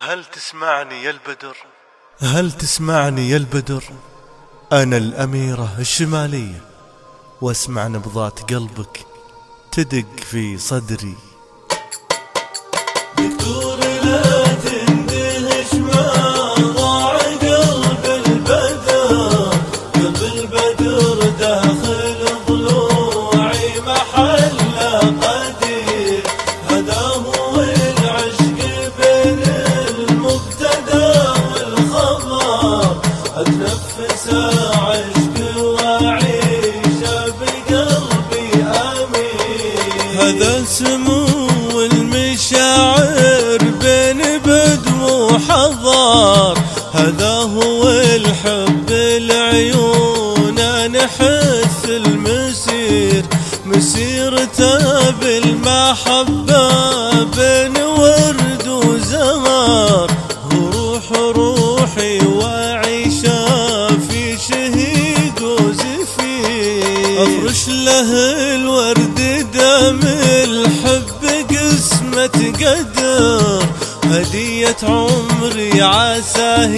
هل تسمعني يا البدر؟ هل تسمعني يا البدر؟ أنا الأميرة الشمالية، واسمع نبضات قلبك تدق في صدري. دكتور لا تندهش ما ضاع قلب البدر، قلب البدر داخل ضلوعي محل قدير، هذا هو العشق بين المبتدا والخبر، أتنفس عشق وأعيش بقلبي أمين، هذا سمو المشاعر بين بدو وحضار، هذا هو الحب العيون نحس المسير، مسيرته بالمحبة بين ورد وزهر، وروح روحي وعيشة في شهيق وزفير، افرش له الورد دم الحب قسمة قدر، هدية عمري عساه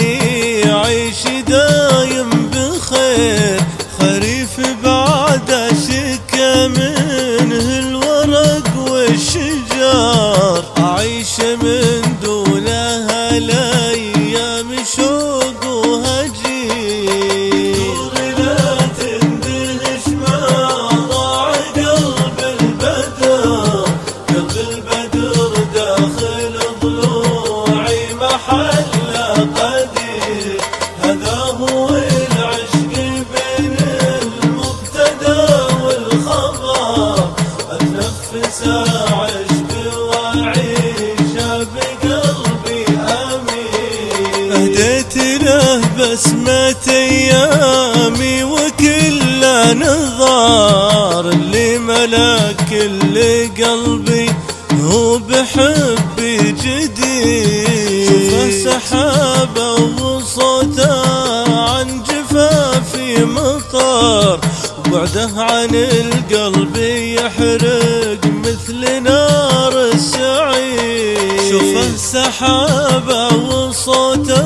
يعيش دايم بخير، خريف بعد شكى منه الورق والشجار، أعيش من دونها الأيام شوق وهجير. لا تندهش ما ضاع قلب البدر، قلب البدر داخل ضلوعي محل قدير، هذا هو العشق بين المبتدا والخبر، أتنفس عشق وأعيش بقلبي أمين، أهديت له بسمة أيامي وكل نظار، اللي ملك كل قلبي هو بحبي جديد، شوفه سحابه وصوته عن جفافي مطر، وبعده عن القلب يحرق مثل نار السعير، شوفه سحابه وصوته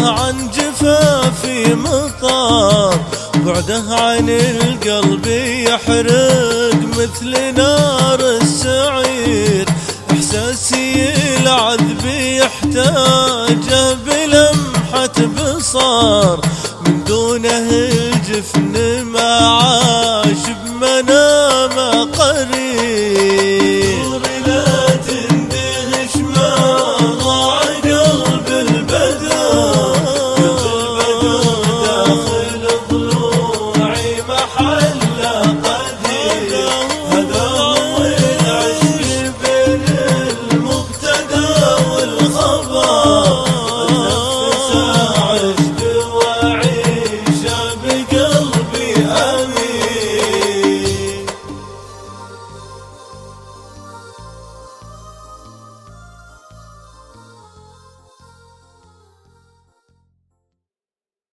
عن جفافي مطر، بعده عن القلب يحرق مثل نار السعير، إحساسي العذب يحتاجه بلمحة بصر، من دونه الجفن